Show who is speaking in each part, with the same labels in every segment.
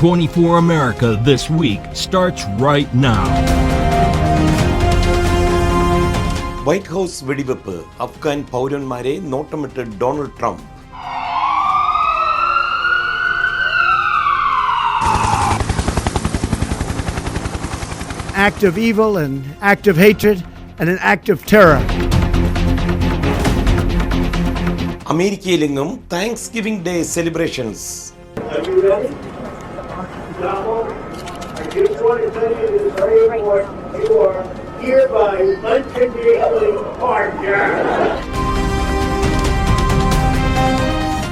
Speaker 1: 24 America This Week starts right now.
Speaker 2: White house വെടിവെപ്പ്, അഫ്ഗാൻ പൗരന്മാരെ നോട്ടമിട്ട് Donald Trump.
Speaker 3: Act of evil, an act of hatred, and an act of terror.
Speaker 2: അമേരിക്കയിലെങ്ങും Thanksgiving Day celebrations.
Speaker 4: Are you ready? I just want to tell you this is very important. You are hereby unconditionally pardoned.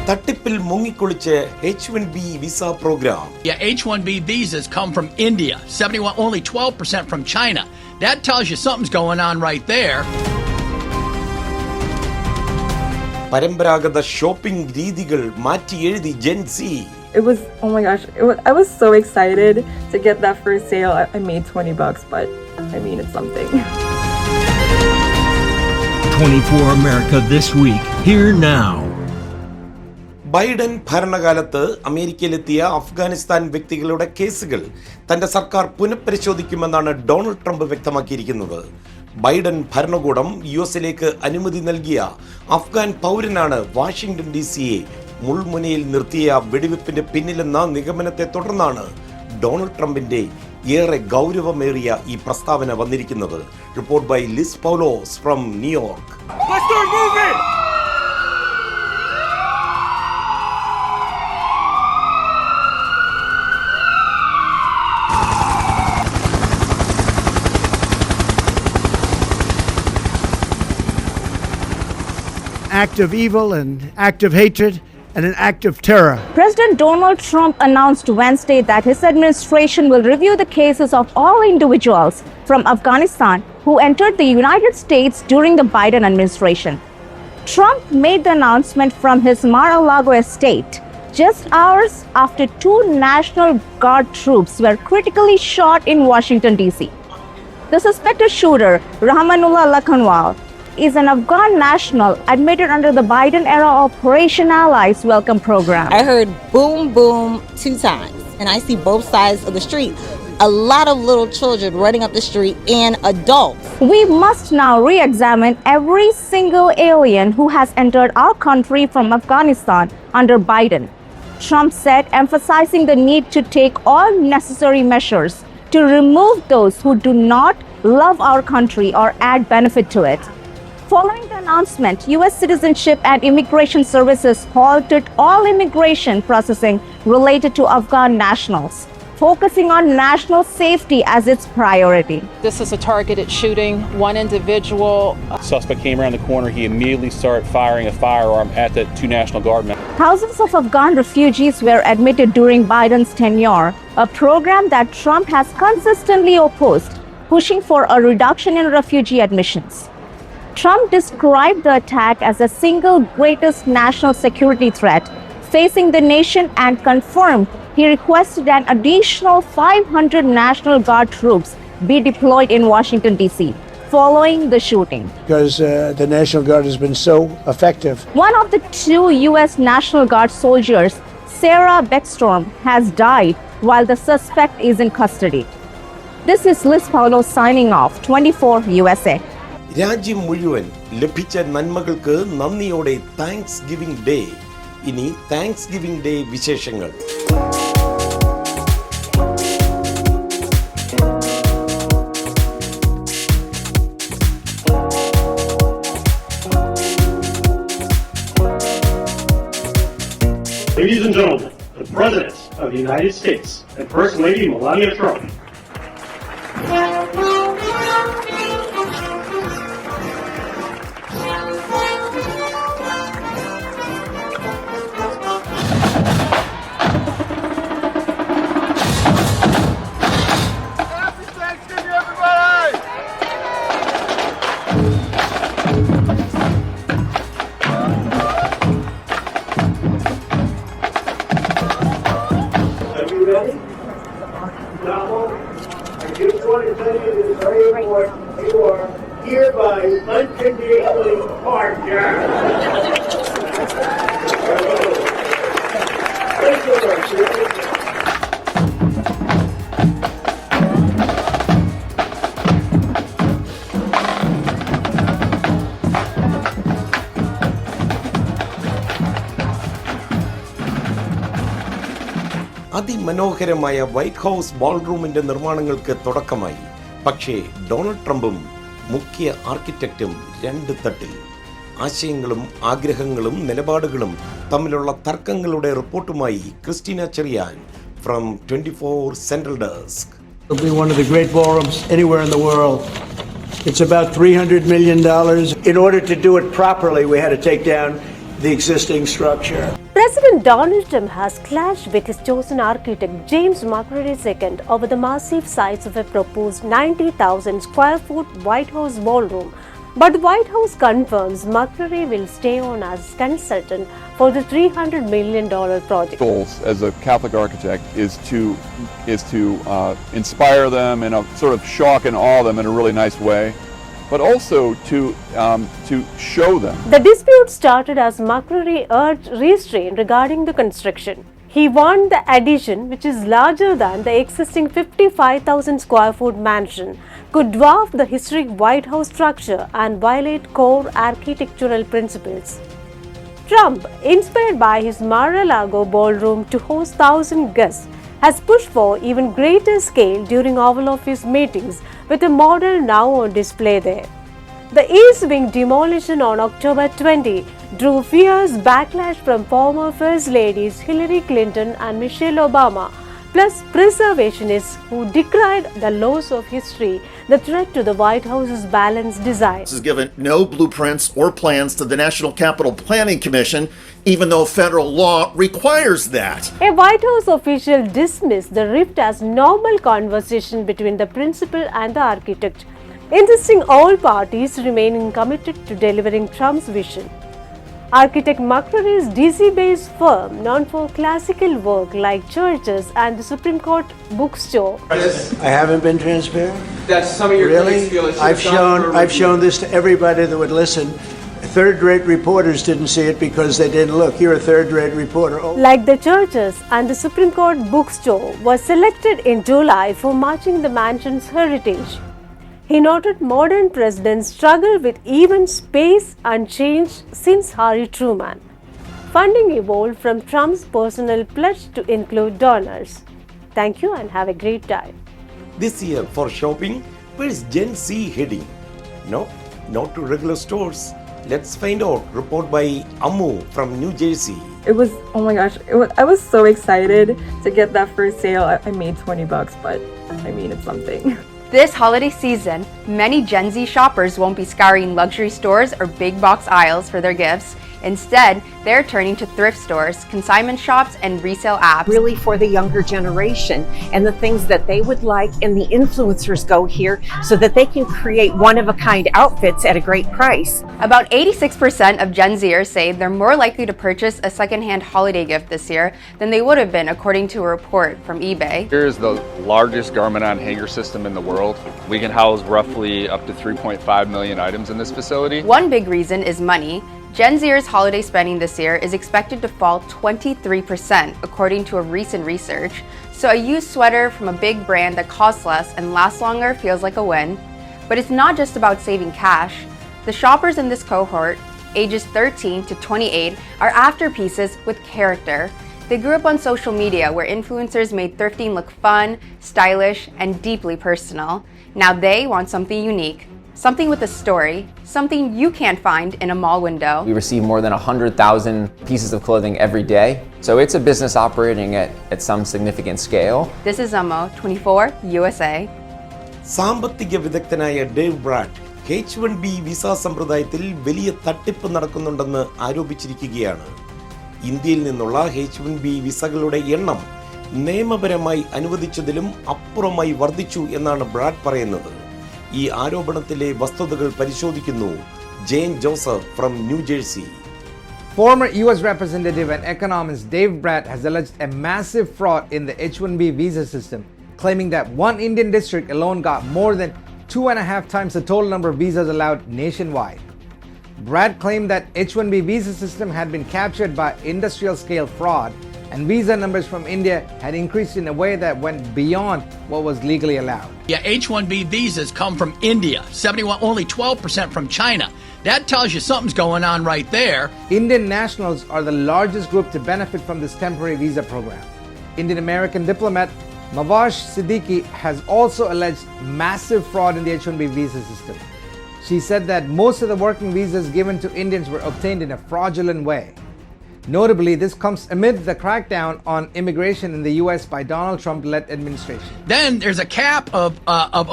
Speaker 2: തട്ടിപ്പിൽ മുങ്ങിക്കുളിച്ച് H-1B visa program.
Speaker 5: Yeah, H-1B visas come from India. 71, only 12% from China. That tells you something's going on right there.
Speaker 2: പരമ്പരാഗത shopping രീതികൾ മാറ്റി എഴുതി Gen Z.
Speaker 6: It was, oh my gosh, I was so excited to get that first sale. I made $20, but I mean, it's something.
Speaker 1: 24 America This Week, here now.
Speaker 2: Biden ഭരണകാലത്ത് അമേരിക്കയിലെത്തിയ അഫ്ഗാനിസ്ഥാൻ വ്യക്തികളുടെ കേസുകൾ തന്റെ സർക്കാർ പുനഃപരിശോധിക്കുമെന്നാണ് Donald Trump വ്യക്തമാക്കിയിരിക്കുന്നത്. Biden ഭരണകൂടം യുഎസിലേക്ക് അനുമതി നൽകിയ Afghan പൗരനാണ് Washington DC-യെ മുൾമുനയിൽ നിർത്തിയ വെടിവെപ്പിന്റെ പിന്നിലെന്ന നിഗമനത്തെ തുടർന്നാണ് ഡൊണാൾഡ് ട്രംപിന്റെ ഏറെ ഗൗരവമേറിയ ഈ പ്രസ്താവന വന്നിരിക്കുന്നത്. Report by Liz Paulose from New York.
Speaker 3: Act of evil, an act of hatred, and an act of terror.
Speaker 7: President Donald Trump announced Wednesday that his administration will review the cases of all individuals from Afghanistan who entered the United States during the Biden administration. Trump made the announcement from his Mar-a-Lago estate just hours after 2 National Guard troops were critically shot in Washington, D.C. The suspected shooter, Rahmanullah Lakhanwal, is an Afghan national admitted under the Biden-era Operation Allies Welcome program.
Speaker 8: I heard boom, boom 2 times, and I see both sides of the street. A lot of little children running up the street and adults.
Speaker 7: We must now re-examine every single alien who has entered our country from Afghanistan under Biden, Trump said, emphasizing the need to take all necessary measures to remove those who do not love our country or add benefit to it. Following the announcement, U.S. Citizenship and Immigration Services halted all immigration processing related to Afghan nationals, focusing on national safety as its priority.
Speaker 9: This is a targeted shooting. One individual
Speaker 10: suspect came around the corner. He immediately started firing a firearm at the 2 National Guardmen.
Speaker 7: Thousands of Afghan refugees were admitted during Biden's tenure, a program that Trump has consistently opposed, pushing for a reduction in refugee admissions. Trump described the attack as the single greatest national security threat facing the nation and confirmed he requested an additional 500 National Guard troops be deployed in Washington, D.C. following the shooting.
Speaker 3: Because the National Guard has been so effective.
Speaker 7: One of the 2 U.S. National Guard soldiers, Sarah Beckstorm, has died while the suspect is in custody. This is Liz Paulo signing off, 24 USA.
Speaker 2: രാജ്യം മുഴുവൻ ലഭിച്ച നന്മകൾക്ക് നന്ദിയോടെ thanks giving day. ഇനി thanks giving day വിശേഷങ്ങൾ.
Speaker 4: Ladies and gentlemen, the President of the United States and First Lady Melania Trump. I just want to tell you this is very important. You are hereby unconditionally pardoned. Thank you,
Speaker 2: അതിമനോഹരമായ white house ബോൾറൂമിന്റെ നിർമ്മാണങ്ങൾക്ക് തുടക്കമായി. പക്ഷേ Donald ട്രംപും മുഖ്യ ആർക്കിടെക്റ്റും രണ്ട് തട്ടിൽ. ആശയങ്ങളും ആഗ്രഹങ്ങളും നിലപാടുകളും തമ്മിലുള്ള തർക്കങ്ങളുടെ റിപ്പോർട്ടുമായി Christina Cherian from 24 Central Desk.
Speaker 3: It'll be one of the great ballrooms anywhere in the world. It's about $300 million. In order to do it properly, we had to take down the existing structure.
Speaker 11: President Donald Trump has clashed with his chosen architect James McCready II over the massive size of a proposed 90,000 square foot White House ballroom. But the White House confirms McCready will stay on as consultant for the $300 million project.
Speaker 12: Goals as a Catholic architect is to inspire them and sort of shock and awe them in a really nice way, but also to show them.
Speaker 11: The dispute started as McCready urged restraint regarding the construction. He warned the addition, which is larger than the existing 55,000 square foot mansion, could dwarf the historic White House structure and violate core architectural principles. Trump, inspired by his Mar-a-Lago ballroom to host 1,000 guests, has pushed for even greater scale during Oval Office meetings, with a model now on display there. The East Wing demolition on October 20 drew fierce backlash from former First Ladies Hillary Clinton and Michelle Obama, plus preservationists who decried the loss of history, the threat to the White House's balanced design.
Speaker 13: This has given no blueprints or plans to the National Capital Planning Commission, even though federal law requires that.
Speaker 11: A White House official dismissed the rift as normal conversation between the principal and the architect, insisting all parties remaining committed to delivering Trump's vision. Architect McCready's DC-based firm, known for classical work like churches and the Supreme Court bookstore.
Speaker 3: I haven't been transparent.
Speaker 14: That's some of your
Speaker 3: Really?
Speaker 14: critics feel it
Speaker 3: I've shown this to everybody that would listen. Third-rate reporters didn't see it because they didn't look. You're a third-rate reporter. Oh.
Speaker 11: Like the churches and the Supreme Court bookstore was selected in July for matching the mansion's heritage. He noted modern presidents struggle with even space and change since Harry Truman. Funding evolved from Trump's personal pledge to include donors. Thank you and have a great time.
Speaker 2: This year for shopping, where is Gen Z heading? No, not to regular stores. Let's find out. Report by Ammu from New Jersey.
Speaker 6: It was, oh my gosh, I was so excited to get that first sale. I made $20, but I mean, it's something.
Speaker 15: This holiday season, many Gen Z shoppers won't be scouring luxury stores or big box aisles for their gifts. Instead, they're turning to thrift stores, consignment shops, and resale apps.
Speaker 16: Really for the younger generation and the things that they would like, and the influencers go here so that they can create one-of-a-kind outfits at a great price.
Speaker 15: About 86% of Gen Zers say they're more likely to purchase a secondhand holiday gift this year than they would have been, according to a report from eBay.
Speaker 10: Here is the largest garment on hanger system in the world. We can house roughly up to 3.5 million items in this facility.
Speaker 15: One big reason is money. Gen Zers' holiday spending this year is expected to fall 23%, according to a recent research. So a used sweater from a big brand that costs less and lasts longer feels like a win. But it's not just about saving cash. The shoppers in this cohort, ages 13 to 28, are after pieces with character. They grew up on social media where influencers made thrifting look fun, stylish, and deeply personal. Now they want something unique. Something with a story, something you can't find in a mall window.
Speaker 17: We receive more than 100,000 pieces of clothing every day, so it's a business operating at some significant scale.
Speaker 15: This is Ammo, 24 USA.
Speaker 2: സാമ്പത്തിക വിദഗ്ധനായ Dave Bratt H-1B visa സമ്പ്രദായത്തിൽ വലിയ തട്ടിപ്പ് നടക്കുന്നുണ്ടെന്ന് ആരോപിച്ചിരിക്കുകയാണ്. ഇന്ത്യയിൽ നിന്നുള്ള H-1B വിസകളുടെ എണ്ണം നിയമപരമായി അനുവദിച്ചതിലും അപ്പുറമായി വർദ്ധിച്ചു എന്നാണ് ബ്രാറ്റ് പറയുന്നത്. ഈ ആരോപണത്തിലെ വസ്തുതകൾ പരിശോധിക്കുന്നു Jain Joseph from New Jersey.
Speaker 18: Former U.S. Representative and economist Dave Bratt has alleged a massive fraud in the H-1B visa system, claiming that one Indian district alone got more than 2.5 times the total number of visas allowed nationwide. Bratt claimed that H-1B visa system had been captured by industrial-scale fraud, and visa numbers from India had increased in a way that went beyond what was legally allowed.
Speaker 5: Yeah, H-1B visas come from India, only 12% from China. That tells you something's going on right there.
Speaker 18: Indian nationals are the largest group to benefit from this temporary visa program. Indian-American diplomat Mavash Siddiqui has also alleged massive fraud in the H-1B visa system. She said that most of the working visas given to Indians were obtained in a fraudulent way. Notably, this comes amid the crackdown on immigration in the US by Donald Trump-led administration.
Speaker 5: Then there's a cap of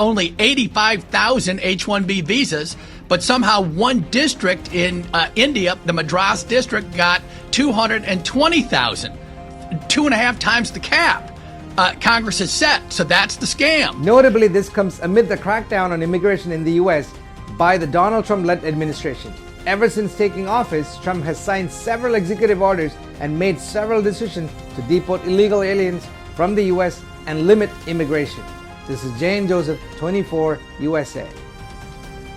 Speaker 5: only 85,000 H-1B visas, but somehow one district in India, the Madras district, got 220,000, 2.5 times the cap Congress has set. So that's the scam.
Speaker 18: Notably, this comes amid the crackdown on immigration in the US by the Donald Trump-led administration. Ever since taking office, Trump has signed several executive orders and made several decisions to deport illegal aliens from the US and limit immigration. This is Jane Joseph, 24 USA.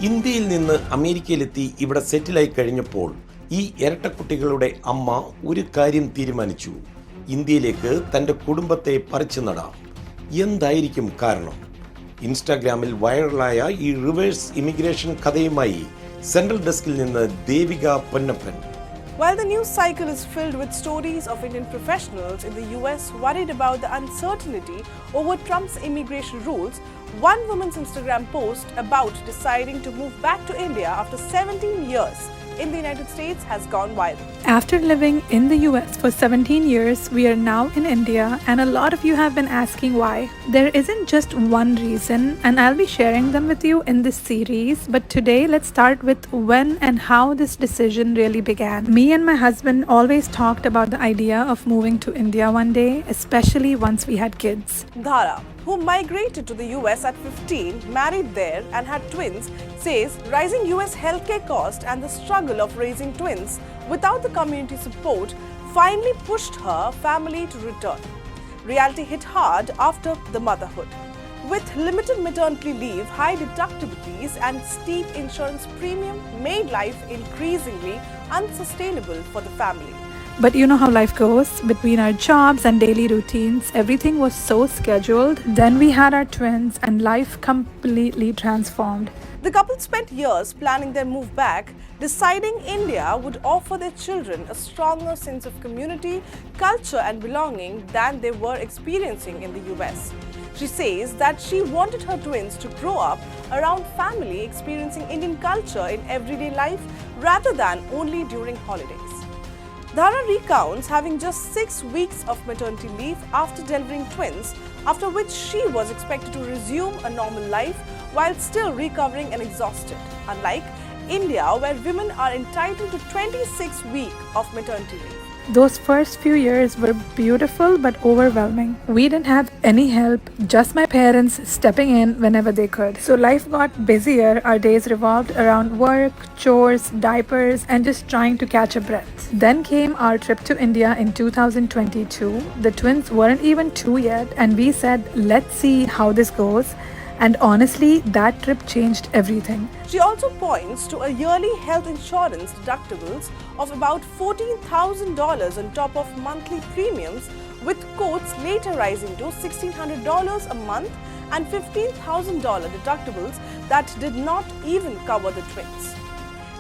Speaker 2: ഇന്ത്യയിൽ നിന്ന് അമേരിക്കയിലെത്തി ഇവിടെ സെറ്റിലായി കഴിഞ്ഞപ്പോൾ ഈ ഇരട്ടക്കുട്ടികളുടെ അമ്മ ഒരു കാര്യം തീരുമാനിച്ചു. ഇന്ത്യയിലേക്ക് തൻ്റെ കുടുംബത്തെ പറിച്ചു നടാം. എന്തായിരിക്കും കാരണം? ഇൻസ്റ്റാഗ്രാമിൽ വൈറലായ ഈ റിവേഴ്സ് ഇമിഗ്രേഷൻ കഥയുമായി സെൻട്രൽ ഡെസ്കിൽ നിന്ന് Devika Ponnappan.
Speaker 14: While the news cycle is filled with stories of Indian professionals in the US worried about the uncertainty over Trump's immigration rules, one woman's Instagram post about deciding to move back to India after 17 years in the United States has gone viral.
Speaker 19: After living in the US for 17 years, we are now in India, and a lot of you have been asking why. There isn't just one reason, and I'll be sharing them with you in this series, but today let's start with when and how this decision really began. Me and my husband always talked about the idea of moving to India one day, especially once we had kids.
Speaker 14: Dhara, who migrated to the US at 15, married there and had twins, says rising US healthcare cost and the struggle of raising twins without the community support finally pushed her family to return. Reality hit hard after the motherhood. With limited maternity leave, high deductibilities and steep insurance premium made life increasingly unsustainable for the family.
Speaker 19: But you know how life goes. Between our jobs and daily routines, everything was so scheduled. Then we had our twins and life completely transformed.
Speaker 14: The couple spent years planning their move back, deciding India would offer their children a stronger sense of community, culture and belonging than they were experiencing in the US. She says that she wanted her twins to grow up around family experiencing Indian culture in everyday life rather than only during holidays. Dhara recounts having just 6 weeks of maternity leave after delivering twins, after which she was expected to resume a normal life while still recovering and exhausted, unlike India where women are entitled to 26 weeks of maternity leave.
Speaker 19: Those first few years were beautiful but overwhelming. We didn't have any help, just my parents stepping in whenever they could. So life got busier. Our days revolved around work, chores, diapers, and just trying to catch a breath. Then came our trip to India in 2022. The twins weren't even 2 yet, and we said, let's see how this goes. And honestly, that trip changed everything.
Speaker 14: She also points to a yearly health insurance deductibles of about $14,000 on top of monthly premiums, with quotes later rising to $1,600 a month and $15,000 deductibles that did not even cover the twins.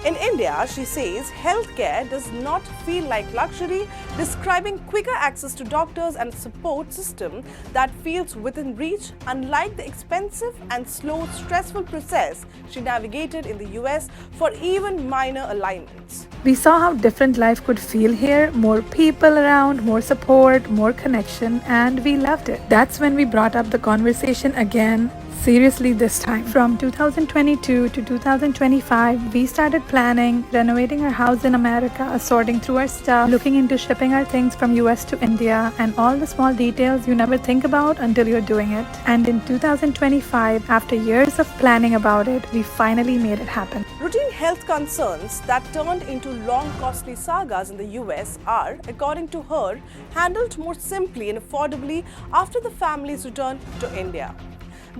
Speaker 14: In India, she says healthcare does not feel like luxury, describing quicker access to doctors and support system that feels within reach, unlike the expensive and slow, stressful process she navigated in the US for even minor alignments.
Speaker 19: We saw how different life could feel here, more people around, more support, more connection, and we loved it. That's when we brought up the conversation again. Seriously this time. From 2022 to 2025, we started planning, renovating our house in America, sorting through our stuff, looking into shipping our things from US to India, and all the small details you never think about until you're doing it. And in 2025, after years of planning about it, we finally made it happen.
Speaker 14: Routine health concerns that turned into long, costly sagas in the US are, according to her, handled more simply and affordably after the family's return to India.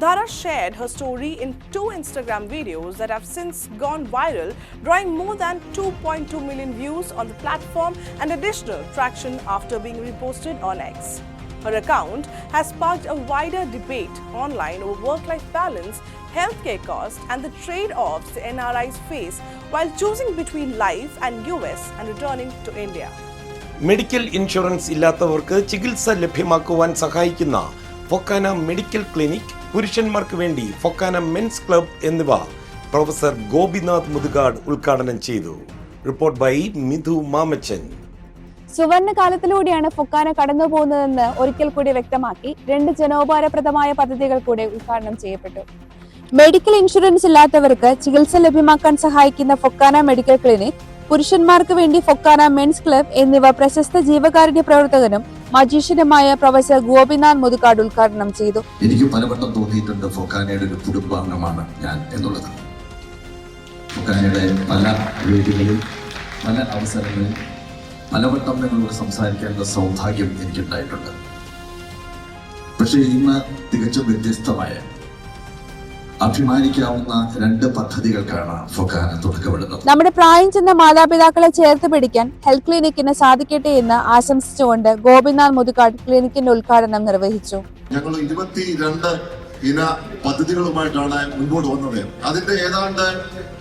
Speaker 14: Dhara shared her story in 2 Instagram videos that have since gone viral, drawing more than 2.2 million views on the platform and additional traction after being reposted on X. Her account has sparked a wider debate online over work-life balance, healthcare costs, and the trade-offs the NRIs face while choosing between life and US and returning to India.
Speaker 2: Medical insurance ഇല്ലാത്തവർക്ക് ചികിത്സ ലഭ്യമാക്കുവാൻ സഹായിക്കുന്ന FOKANA medical clinic, പുരുഷന്മാർക്ക് വേണ്ടി FOKANA men's club എന്നിവ professor Gopinath Muthukad ഉദ്ഘാടനം ചെയ്തു. Report by Mithu Mamachan.
Speaker 7: സുവർണ കാലത്തിലൂടെയാണ് ഫൊക്കാന കടന്നു പോകുന്നതെന്ന് ഒരിക്കൽ കൂടി വ്യക്തമാക്കി 2 ജനോപകാരപ്രദമായ പദ്ധതികൾ കൂടെ ഉദ്ഘാടനം ചെയ്യപ്പെട്ടു. മെഡിക്കൽ ഇൻഷുറൻസ് ഇല്ലാത്തവർക്ക് ചികിത്സ ലഭ്യമാക്കാൻ സഹായിക്കുന്ന ഫൊക്കാന മെഡിക്കൽ ക്ലിനിക്, പുരുഷന്മാർക്ക് വേണ്ടി ഫൊക്കാന മെൻസ് ക്ലബ് എന്നിവ പ്രശസ്ത ജീവകാരുണ്യ പ്രവർത്തകനും മജീഷ്യനുമായ പ്രൊഫസർ ഗോപിനാഥ് മുതുകാട് ഉദ്ഘാടനം ചെയ്തു.
Speaker 20: എനിക്ക് പലവട്ടം തോന്നിയിട്ടുണ്ട് ഫൊക്കാനയുടെ ഒരു കുടുംബാംഗമാണ് ഞാൻ എന്നുള്ളത്. ഫൊക്കാനയുടെ പല വേദികളിൽ, പല അവസരങ്ങളിൽ പലവട്ടം നിങ്ങളോട് സംസാരിക്കാനുള്ള സൗഭാഗ്യം എനിക്കുണ്ടായിട്ടുണ്ട്. പക്ഷേ ഇന്ന് തികച്ചും വ്യത്യസ്തമായ, അഭിമാനിക്കാവുന്ന 2 പദ്ധതികൾക്കാണ് ഫൊക്കാന തുടക്കമിടുന്നത്.
Speaker 7: നമ്മുടെ പ്രായം ചെന്ന മാതാപിതാക്കളെ ചേർത്ത് പിടിക്കാൻ ഹെൽത്ത് ക്ലിനിക്കിന് സാധിക്കട്ടെ എന്ന് ആശംസിച്ചുകൊണ്ട് ഗോപിനാഥ് മുതുകാട് ക്ലിനിക്കിന്റെ ഉദ്ഘാടനം നിർവഹിച്ചു.
Speaker 20: ഞങ്ങൾ 22 ഇന പദ്ധതികളുമായിട്ടാണ് മുൻപോട്ട് വന്നത്. അതിന്റെ ഏതാണ്ട്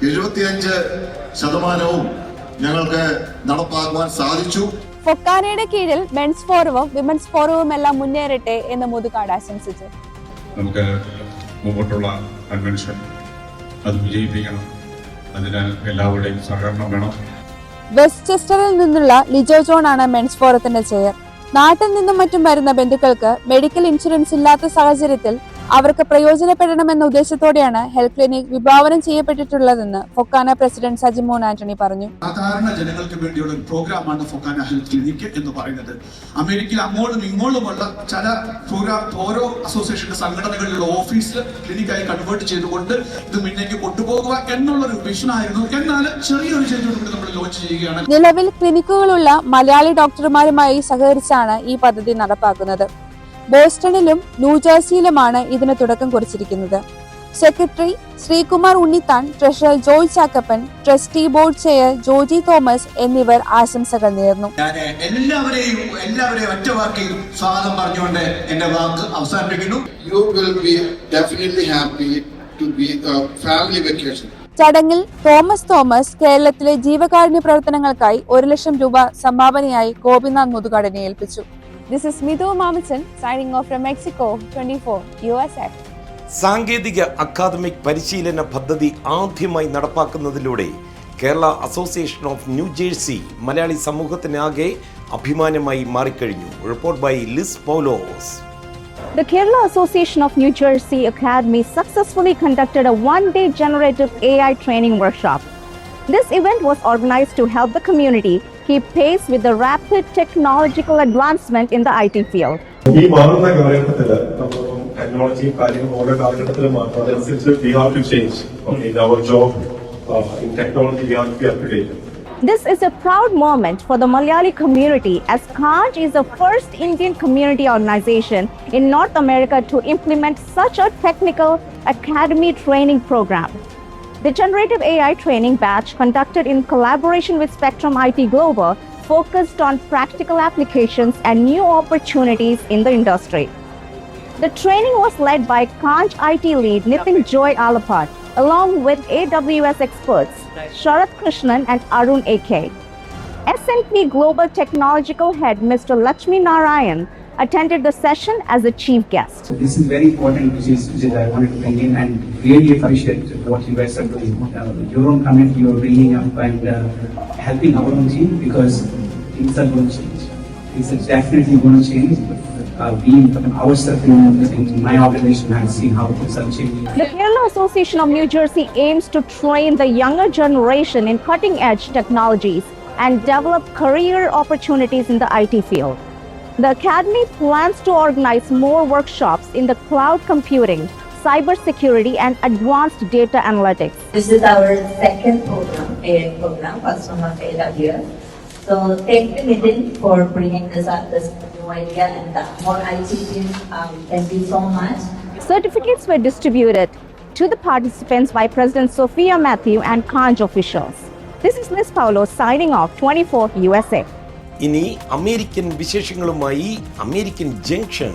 Speaker 20: 75% ഞങ്ങൾക്ക് നടപ്പാക്കുവാൻ സാധിച്ചു.
Speaker 7: ഫൊക്കാനയുടെ കീഴിൽ മെൻസ് ഫോറവും വിമൻസ് ഫോറവും എല്ലാം മുന്നേറട്ടെ എന്ന് മുതുകാട് ആശംസിച്ചു.
Speaker 21: നമുക്ക് മുമ്പോട്ടുള്ള കൺവെൻഷൻ അത് വിജയിപ്പിക്കണം. അതിന് എല്ലാവരുടെയും സഹകരണം വേണം.
Speaker 7: വെസ്റ്റ്ചെസ്റ്ററിൽ നിന്നുള്ള ലിജോ ജോൺ ആണ് മെൻസ് ഫോറത്തിന്റെ ചെയർ. നാട്ടിൽ നിന്നും മറ്റും വരുന്ന ബന്ധുക്കൾക്ക് മെഡിക്കൽ ഇൻഷുറൻസ് ഇല്ലാത്ത സാഹചര്യത്തിൽ അവർക്ക് പ്രയോജനപ്പെടണമെന്ന ഉദ്ദേശത്തോടെയാണ് ഹെൽത്ത് ക്ലിനിക് വിഭാവനം ചെയ്യപ്പെട്ടിട്ടുള്ളതെന്ന് ഫൊക്കാന പ്രസിഡന്റ് സജിമോൻ ആന്റണി പറഞ്ഞു.
Speaker 22: സാധാരണ ജനങ്ങൾക്ക് വേണ്ടിയുള്ള ഒരു പ്രോഗ്രാമാണ് ഫൊക്കാന ഹെൽത്ത് ക്ലിനിക് എന്ന് പറയുന്നത്. അമേരിക്കയിൽ അങ്ങോട്ടും ഇങ്ങോട്ടുമുള്ള ചില പ്രോഗ്രാം ഓരോ അസോസിയേഷന്റെ സംഘടനകളിലുള്ള ഓഫീസിൽ ക്ലിനിക്കായി കൺവേർട്ട് ചെയ്തുകൊണ്ട് ഇത് മുന്നേക്ക് കൊണ്ടുപോകുക എന്നുള്ളൊരു വിഷനായിരുന്നു. എന്നാൽ ചെറിയൊരു ചെയ്തോടുകൂടി നമ്മൾ ലോഞ്ച് ചെയ്യുകയാണ്.
Speaker 7: നിലവിൽ ക്ലിനിക്കുകളുള്ള മലയാളി ഡോക്ടർമാരുമായി സഹകരിച്ചാണ് ഈ പദ്ധതി നടപ്പാക്കുന്നത്. ബോസ്റ്റണിലും ന്യൂജേഴ്സിയിലുമാണ് ഇതിന് തുടക്കം കുറിച്ചിരിക്കുന്നത്. Secretary Sreekumar Unnithan, treasurer Joy Chackappan, trustee board chair Joji Thomas എന്നിവർ ആശംസകൾ നേർന്നു.
Speaker 22: ഞാൻ എല്ലാവരെയും ഒറ്റവാക്കിൽ സ്വാഗതം പറഞ്ഞുകൊണ്ട് എന്റെ വാക്ക് അവസാനിപ്പിക്കുന്നു.
Speaker 23: You will be definitely happy to be a family vacation.
Speaker 7: ചടങ്ങിൽ തോമസ് കേരളത്തിലെ ജീവകാരുണ്യ പ്രവർത്തനങ്ങൾക്കായി 1 ലക്ഷം രൂപ സംഭാവനയായി ഗോപിനാഥ് മുതുകാടിനെ ഏൽപ്പിച്ചു. This is Midhu Mamachan signing off from Mexico 24 USA.
Speaker 2: സാങ്കേതിക അക്കാദമിക് പരിശീലന പദ്ധതി ആദ്യമായി നടപ്പാക്കുന്നതിലൂടെ Kerala association of New Jersey Malayali സമൂഹത്തിനാകെ അഭിമാനമായി മാറിക്കഴിഞ്ഞു. Report by Liz Paulose.
Speaker 7: The Kerala Association of New Jersey Academy successfully conducted a 1-day generative AI training workshop. This event was organized to help the community keep pace with the rapid technological advancement in the IT field.
Speaker 24: ഈ മാറുന്ന കാലഘട്ടത്തിൽ ടെക്നോളജിയും കാര്യങ്ങളും ഓരോ കാലഘട്ടത്തിലും മാറും. അതനുസരിച്ച് we have to change. In our job in technology we have to be up to date.
Speaker 7: This is a proud moment for the Malayali community as Kanj is the first Indian community organization in North America to implement such a technical academy training program. The generative AI training batch, conducted in collaboration with Spectrum IT Global, focused on practical applications and new opportunities in the industry. The training was led by Kanj IT lead Nitin Joy Alapat, along with AWS experts Sharath Krishnan and Arun AK. S&P Global Technological Head Mr. Lakshmi Narayan attended the session as a chief guest.
Speaker 25: This is very important, which is I wanted to bring in and really appreciate what you guys are doing. Your own comment you are bringing up and helping our own team, because things are going to change. Things are definitely going to change. We ourselves in my organization have seen how things are changing.
Speaker 7: The Kerala Association of New Jersey aims to train the younger generation in cutting-edge technologies and develop career opportunities in the IT field. The Academy plans to organize more workshops in the cloud computing, cybersecurity, and advanced data analytics.
Speaker 26: This is our second program, AI program, first one was AWS. So thank you, Nitin, for bringing this up, this new idea, and the whole IT team. Thank you so much.
Speaker 7: Certificates were distributed to the participants by President Sophia Matthew and Kanj officials. This is Liz Paulo signing off 24 USA.
Speaker 2: ഇനി American വിശേഷങ്ങളുമായി American junction.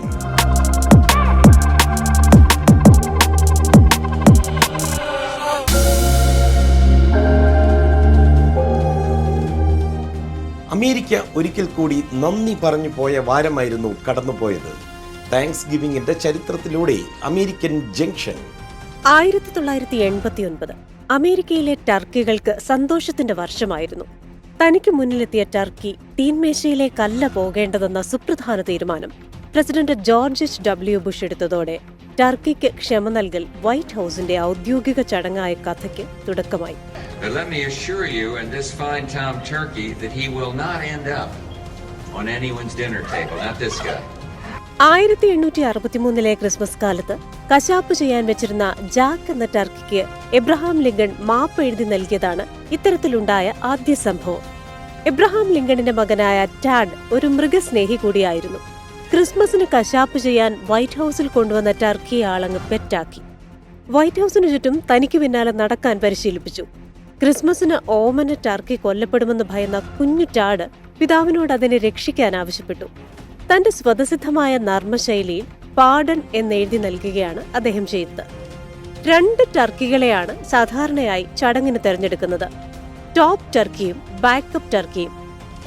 Speaker 2: America ഒരിക്കൽ കൂടി നന്ദി പറഞ്ഞു പോയ വാരമായിരുന്നു കടന്നുപോയത്. താങ്ക്സ് ഗിവിംഗിന്റെ ചരിത്രത്തിലൂടെ അമേരിക്കൻ ജംഗ്ഷൻ.
Speaker 11: 1989 അമേരിക്കയിലെ ടർക്കികൾക്ക് സന്തോഷത്തിന്റെ വർഷമായിരുന്നു. തനിക്ക് മുന്നിലെത്തിയ ടർക്കി തീൻമേശയിലേക്കല്ല പോകേണ്ടതെന്ന സുപ്രധാന തീരുമാനം പ്രസിഡന്റ് ജോർജ് W. ബുഷ് എടുത്തതോടെ ടർക്കിക്ക് ക്ഷമ നൽകൽ വൈറ്റ് ഹൌസിന്റെ ഔദ്യോഗിക ചടങ്ങായ കഥയ്ക്ക് തുടക്കമായി.
Speaker 1: But let me assure you in this fine town Turkey that he will not end up on anyone's dinner table, not this guy.
Speaker 11: 1863 Christmas കാലത്ത് കശാപ്പ് ചെയ്യാൻ വെച്ചിരുന്ന ജാക്ക് എന്ന ടർക്കിക്ക് എബ്രഹാം ലിങ്കൺ മാപ്പ് എഴുതി നൽകിയതാണ് ഇത്തരത്തിലുണ്ടായ ആദ്യ സംഭവം. എബ്രഹാം ലിങ്കണിന്റെ മകനായ ടാഡ് ഒരു മൃഗസ്നേഹി കൂടിയായിരുന്നു. ക്രിസ്മസിന് കശാപ്പ് ചെയ്യാൻ വൈറ്റ് ഹൌസിൽ കൊണ്ടുവന്ന ടർക്കിയെ ആളങ്ങ് പെറ്റാക്കി. വൈറ്റ് ഹൌസിനു ചുറ്റും തനിക്ക് പിന്നാലെ നടക്കാൻ പരിശീലിപ്പിച്ചു. ക്രിസ്മസിന് ഓമന ടർക്കി കൊല്ലപ്പെടുമെന്ന് ഭയന്ന കുഞ്ഞു ടാഡ് പിതാവിനോട് അതിനെ രക്ഷിക്കാൻ ആവശ്യപ്പെട്ടു. തന്റെ സ്വതസിദ്ധമായ നർമ്മശൈലിയിൽ പാഡൻ എന്നെഴുതി നൽകുകയാണ് അദ്ദേഹം ചെയ്തത്. 2 ടർക്കികളെയാണ് സാധാരണയായി ചടങ്ങിന് തെരഞ്ഞെടുക്കുന്നത്, ടോപ്പ് ടർക്കിയും ബാക്കപ്പ് ടർക്കിയും.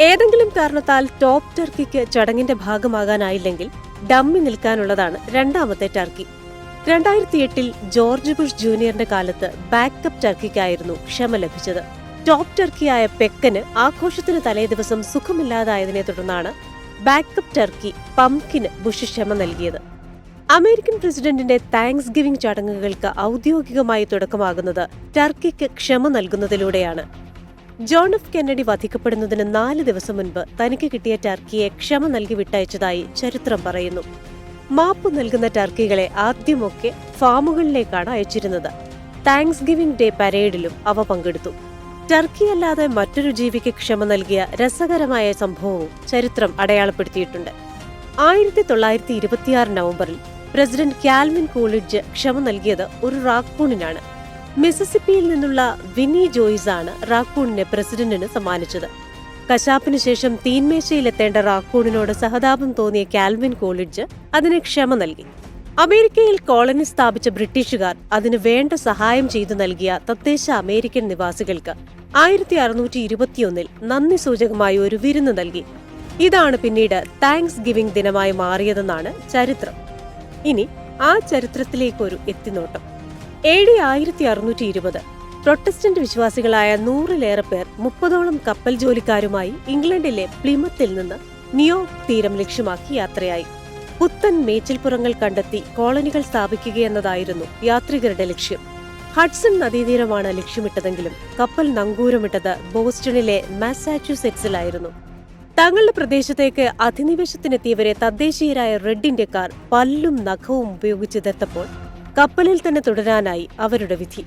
Speaker 11: ഏതെങ്കിലും കാരണത്താൽ ടോപ്പ് ടർക്കിക്ക് ചടങ്ങിന്റെ ഭാഗമാകാനായില്ലെങ്കിൽ ഡമ്മി നിൽക്കാനുള്ളതാണ് രണ്ടാമത്തെ ടർക്കി. 2008 ജോർജ് ബുഷ് ജൂനിയറിന്റെ കാലത്ത് ബാക്കപ്പ് ടർക്കിക്കായിരുന്നു ക്ഷമ ലഭിച്ചത്. ടോപ്പ് ടർക്കിയായ പെക്കന് ആഘോഷത്തിന് തലേദിവസം സുഖമില്ലാതായതിനെ തുടർന്നാണ് ബാക്കപ്പ് ടർക്കി പംകിന് ബുഷ് ക്ഷമ നൽകിയത്. അമേരിക്കൻ പ്രസിഡന്റിന്റെ താങ്ക്സ് ഗിവിംഗ് ചടങ്ങുകൾക്ക് ഔദ്യോഗികമായി തുടക്കമാകുന്നത് ടർക്കിക്ക് ക്ഷമ നൽകുന്നതിലൂടെയാണ്. ജോൺ എഫ് കെന്നഡി വധിക്കപ്പെടുന്നതിന് 4 ദിവസം മുൻപ് തനിക്ക് കിട്ടിയ ടർക്കിയെ ക്ഷമ നൽകി വിട്ടയച്ചതായി ചരിത്രം പറയുന്നു. മാപ്പ് നൽകുന്ന ടർക്കികളെ ആദ്യമൊക്കെ ഫാമുകളിലേക്കാണ് അയച്ചിരുന്നത്. താങ്ക്സ് ഗിവിംഗ് ഡേ പരേഡിലും അവ പങ്കെടുത്തു. ടർക്കിയല്ലാതെ മറ്റൊരു ജീവിക്ക് ക്ഷമ നൽകിയ രസകരമായ സംഭവവും ചരിത്രം അടയാളപ്പെടുത്തിയിട്ടുണ്ട്. 1926 നവംബറിൽ പ്രസിഡന്റ് കാൽവിൻ കൂളിഡ്ജ് ക്ഷമ നൽകിയത് ഒരു റാക്കൂണിനാണ്. മിസിസിപ്പിയിൽ നിന്നുള്ള വിനി ജോയ്സ് ആണ് റാക്കൂണിനെ പ്രസിഡന്റിന് സമ്മാനിച്ചത്. കശാപ്പിനു ശേഷം തീൻമേശയിലെത്തേണ്ട റാക്കൂണിനോട് സഹതാപം തോന്നിയ കാൽവിൻ കൂളിഡ്ജ് അതിന് ക്ഷമ നൽകി. അമേരിക്കയിൽ കോളനി സ്ഥാപിച്ച ബ്രിട്ടീഷുകാർ അതിന് വേണ്ട സഹായം ചെയ്തു നൽകിയ തദ്ദേശ അമേരിക്കൻ നിവാസികൾക്ക് 1621 നന്ദി സൂചകമായി ഒരു വിരുന്ന് നൽകി. ഇതാണ് പിന്നീട് താങ്ക്സ് ഗിവിംഗ് ദിനമായി മാറിയതെന്നാണ് ചരിത്രം. ഇനി ആ ചരിത്രത്തിലേക്കൊരു എത്തിനോട്ടം. AD 1620 പ്രൊട്ടസ്റ്റന്റ് വിശ്വാസികളായ 100-ലേറെ പേർ 30ഓളം കപ്പൽ ജോലിക്കാരുമായി ഇംഗ്ലണ്ടിലെ പ്ലിമത്തിൽ നിന്ന് ന്യൂയോർക്ക് തീരം ലക്ഷ്യമാക്കി യാത്രയായി. പുത്തൻ മേച്ചിൽപ്പുറങ്ങൾ കണ്ടെത്തി കോളനികൾ സ്ഥാപിക്കുകയെന്നതായിരുന്നു യാത്രികരുടെ ലക്ഷ്യം. ഹഡ്സൺ നദീതീരമാണ് ലക്ഷ്യമിട്ടതെങ്കിലും കപ്പൽ നങ്കൂരമിട്ടത് ബോസ്റ്റണിലെ മാസാച്യുസെറ്റ്സിലായിരുന്നു. തങ്ങളുടെ പ്രദേശത്തേക്ക് അധിനിവേശത്തിനെത്തിയവരെ തദ്ദേശീയരായ റെഡ് ഇന്ത്യക്കാർ പല്ലും നഖവും ഉപയോഗിച്ചെടുത്തപ്പോൾ കപ്പലിൽ തന്നെ തുടരാനായി അവരുടെ വിധി.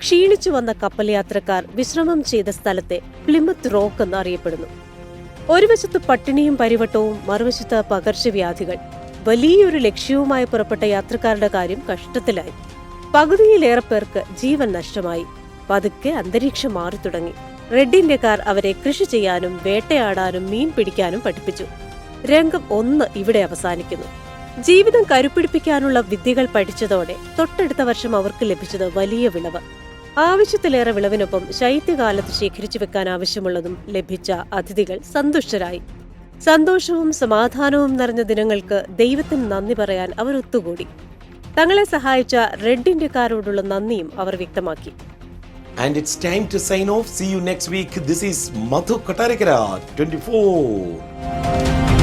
Speaker 11: ക്ഷീണിച്ചു വന്ന കപ്പൽ യാത്രക്കാർ വിശ്രമം ചെയ്ത സ്ഥലത്തെ പ്ലിമത്ത് റോക്ക് എന്ന് അറിയപ്പെടുന്നു. ഒരു വശത്ത് പട്ടിണിയും പരിവട്ടവും, മറുവശത്ത് പകർച്ചവ്യാധികൾ. വലിയൊരു ലക്ഷ്യവുമായി പുറപ്പെട്ട യാത്രക്കാരുടെ കാര്യം കഷ്ടത്തിലായി. പകുതിയിലേറെ പേർക്ക് ജീവൻ നഷ്ടമായി. പതുക്കെ അന്തരീക്ഷം മാറി തുടങ്ങി. റെഡ് ഇന്ത്യക്കാർ അവരെ കൃഷി ചെയ്യാനും വേട്ടയാടാനും മീൻ പിടിക്കാനും പഠിപ്പിച്ചു. രംഗം 1 ഇവിടെ അവസാനിക്കുന്നു. ജീവിതം കരുപ്പിടിപ്പിക്കാനുള്ള വിദ്യകൾ പഠിച്ചതോടെ തൊട്ടടുത്ത വർഷം അവർക്ക് ലഭിച്ചത് വലിയ വിളവ്. ആവശ്യത്തിലേറെ വിളവിനൊപ്പം ശൈത്യകാലത്ത് ശേഖരിച്ചു വെക്കാൻ ആവശ്യമുള്ളതും ലഭിച്ച അതിഥികൾ സന്തുഷ്ടരായി. സന്തോഷവും സമാധാനവും നിറഞ്ഞ ദിനങ്ങൾക്ക് ദൈവത്തിന് നന്ദി പറയാൻ അവർ ഒത്തുകൂടി. തങ്ങളെ സഹായിച്ച റെഡ് ഇന്ത്യക്കാരോടുള്ള നന്ദിയും അവർ വ്യക്തമാക്കി.
Speaker 2: And it's time to sign off. See you next week. This is Madhu Kotarikara, 24.